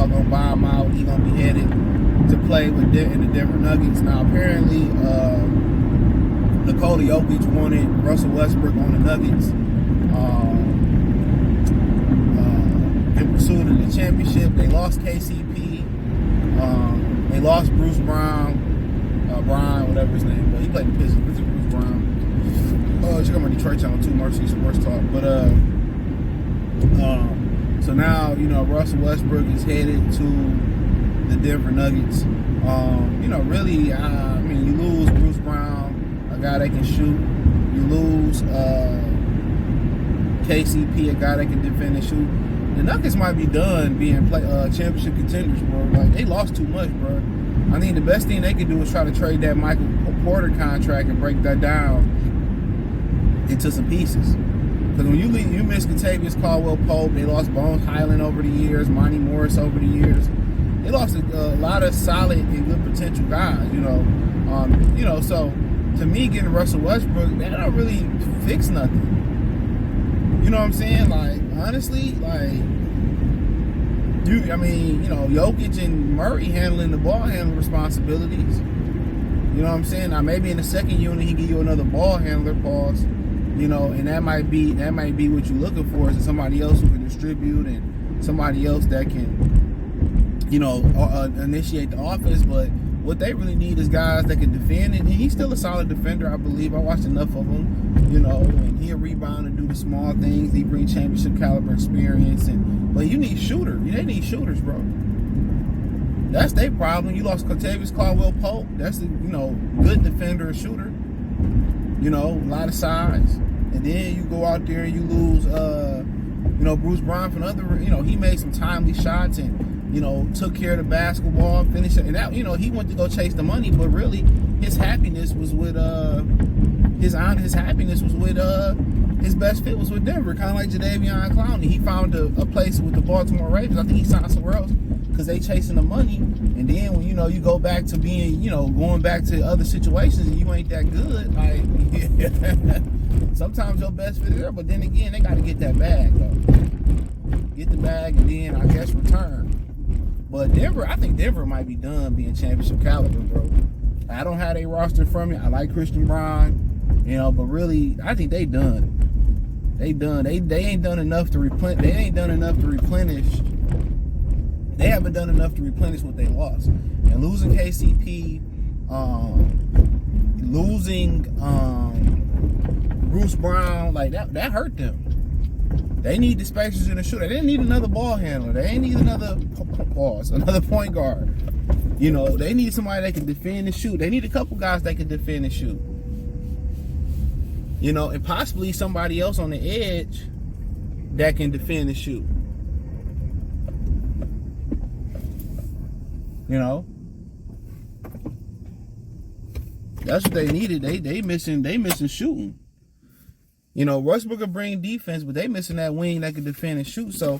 gonna buy him out. He gonna be headed to play with in the Denver Nuggets. Now apparently, Nikola Jokic wanted Russell Westbrook on the Nuggets in pursuit of the championship. They lost KCP. They lost Bruce Brown. Brian, whatever his name was. He played the Pistons. Bruce Brown. Check out my Detroit Channel 2, Mercy Sports Talk. But so now, Russell Westbrook is headed to the Denver Nuggets. Really, you lose Bruce Brown, a guy that can shoot. You lose KCP, a guy that can defend and shoot. The Nuggets might be done being championship contenders, bro. Like, they lost too much, bro. I think the best thing they could do is try to trade that Michael Porter contract and break that down into some pieces. Because when you miss Kentavious Caldwell-Pope, they lost Bones Highland over the years, Monty Morris over the years. They lost a lot of solid and good potential guys, So to me, getting Russell Westbrook, that don't really fix nothing. You know what I'm saying? Like, honestly, Jokic and Murray handling the ball handling responsibilities. You know what I'm saying? Now maybe in the second unit he give you another ball handler, pause. And that might be what you're looking for, is somebody else who can distribute and somebody else that can, initiate the offense. But what they really need is guys that can defend, and he's still a solid defender, I believe. I watched enough of him, and he'll rebound and do the small things. He brings championship caliber experience, but you need shooters. They need shooters, bro. That's their problem. You lost Kentavious Caldwell-Pope. That's a good defender and shooter. A lot of size. And then you go out there and you lose, Bruce Brown from he made some timely shots and, took care of the basketball, finished it. And that, he went to go chase the money, but really his happiness was with, his best fit was with Denver, kind of like Jadeveon Clowney. He found a place with the Baltimore Ravens. I think he signed somewhere else because they chasing the money. And then when you go back to being, going back to other situations and you ain't that good, like sometimes your best fit is there. But then again, they got to get that bag though. Get the bag and then I guess return. But Denver, I think Denver might be done being championship caliber, bro. I don't have a roster from it. I like Christian Braun, but really, I think they done. They done. They ain't done enough to replenish. They ain't done enough to replenish. They haven't done enough to replenish what they lost. And losing KCP, losing Bruce Brown, like that hurt them. They need the spacers in the shooter. They didn't need another ball handler. They ain't need another point guard. They need somebody that can defend and shoot. They need a couple guys that can defend and shoot. And possibly somebody else on the edge that can defend and shoot. That's what they needed. They missing shooting. Westbrook could bring defense, but they missing that wing that can defend and shoot. So,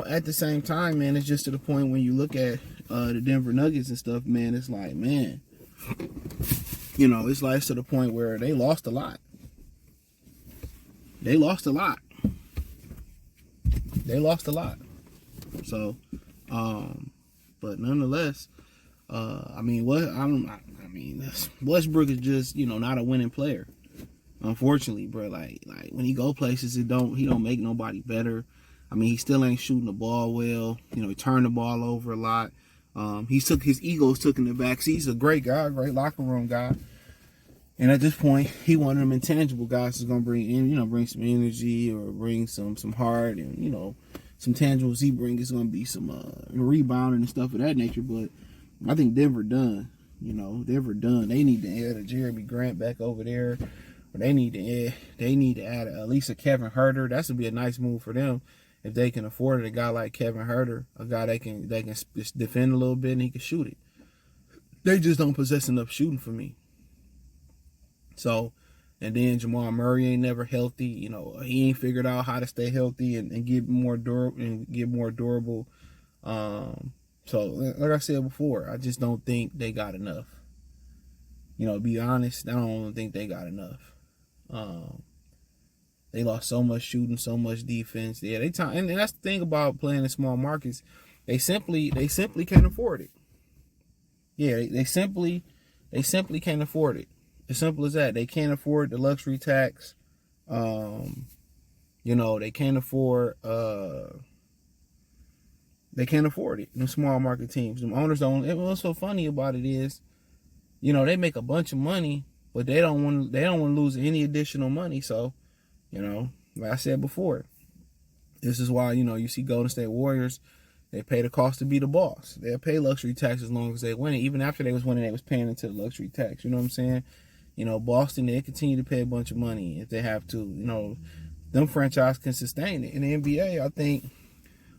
at the same time, man, it's just to the point when you look at the Denver Nuggets and stuff, man, it's like, man, it's to the point where they lost a lot. They lost a lot. So, but nonetheless, Westbrook is just, not a winning player. Unfortunately, bro, like when he go places, he don't make nobody better. He still ain't shooting the ball well. He turned the ball over a lot. His ego's took in the back seat. He's a great guy, great locker room guy. And at this point, he one of them intangible guys who's gonna bring some energy or bring some heart and some tangibles he brings is gonna be some rebounding and stuff of that nature. But I think Denver done. Denver done. They need to add a Jeremy Grant back over there. Or they need to add at least a Kevin Huerter. That would be a nice move for them if they can afford it. A guy like Kevin Huerter, a guy they can just defend a little bit and he can shoot it. They just don't possess enough shooting for me. So, and then Jamal Murray ain't never healthy. He ain't figured out how to stay healthy and get more durable. So, like I said before, I just don't think they got enough. To be honest, I don't think they got enough. They lost so much shooting, so much defense. Yeah, and that's the thing about playing in small markets. They simply can't afford it. Yeah, they simply can't afford it. As simple as that. They can't afford the luxury tax. You know, they can't afford it. Them small market teams. Them owners don't. What's so funny about it is, you know, they make a bunch of money, but they don't want to lose any additional money. So, you know, like I said before, this is why, you know, you see Golden State Warriors, they pay the cost to be the boss. They'll pay luxury tax as long as they win it. Even after they was winning, they was paying into the luxury tax. You know what I'm saying? You know, Boston, they continue to pay a bunch of money if they have to. You know, them franchise can sustain it. In the NBA,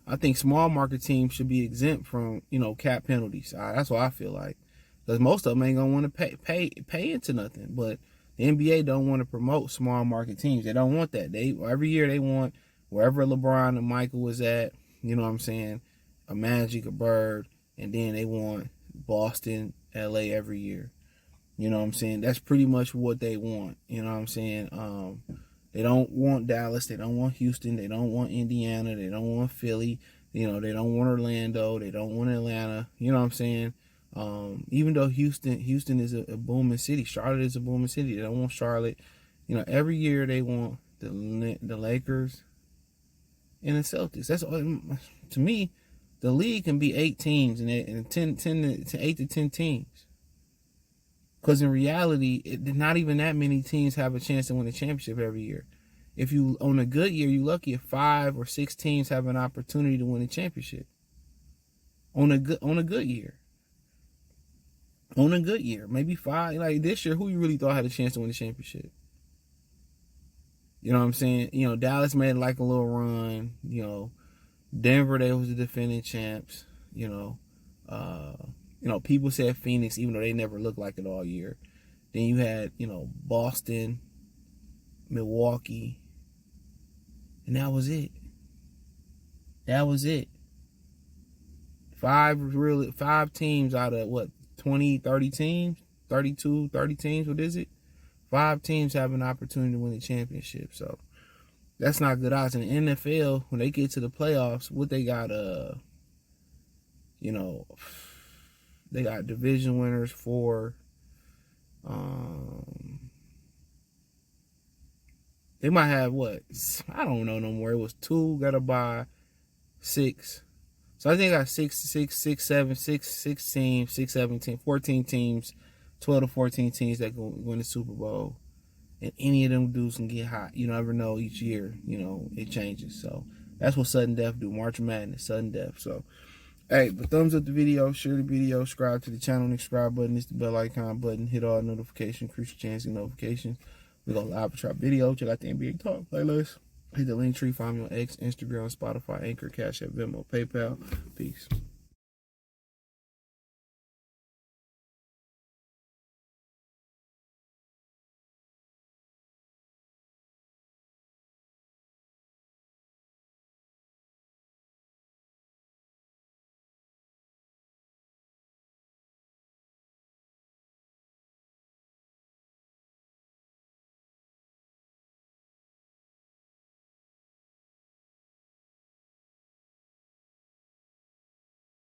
I think small market teams should be exempt from, you know, cap penalties. That's what I feel like, because most of them ain't gonna want to pay into nothing. But the NBA don't want to promote small market teams. They don't want that. They every year they want wherever LeBron and Michael was at. You know what I'm saying? A Magic, a Bird, and then they want Boston, LA every year. You know what I'm saying? That's pretty much what they want. You know what I'm saying? They don't want Dallas. They don't want Houston. They don't want Indiana. They don't want Philly. You know, they don't want Orlando. They don't want Atlanta. You know what I'm saying? Even though Houston is a booming city. Charlotte is a booming city. They don't want Charlotte. You know, every year they want the Lakers and the Celtics. That's all. To me, the league can be 8 teams and 8 to 10 teams. Because in reality, not even that many teams have a chance to win a championship every year. If you, on a good year, you're lucky if 5 or 6 teams have an opportunity to win a championship. On a good year. On a good year. Maybe 5. Like this year, who you really thought had a chance to win a championship? You know what I'm saying? You know, Dallas made like a little run. You know, Denver, they was the defending champs. You know, people said Phoenix, even though they never looked like it all year. Then you had, you know, Boston, Milwaukee, and that was it. That was it. 5 teams out of what, 20, 30 teams? 32, 30 teams, what is it? 5 teams have an opportunity to win the championship. So that's not good odds. In the NFL, when they get to the playoffs, what they got, you know, they got division winners for, they might have what? I don't know no more. It was 2, got to buy 6. So I think I got 6 teams, 6, 7 teams, 14 teams, 12 to 14 teams that go win the Super Bowl. And any of them dudes can get hot. You never know each year, you know, it changes. So that's what sudden death do. March Madness, sudden death. So, hey, but thumbs up the video, share the video, subscribe to the channel. The subscribe button is the bell icon button. Hit all notifications, increase your chance of notifications. We go live with our video. Check out the NBA Talk playlist. Hit the link tree. Find me on X, Instagram, Spotify, Anchor, Cash App, Venmo, PayPal. Peace.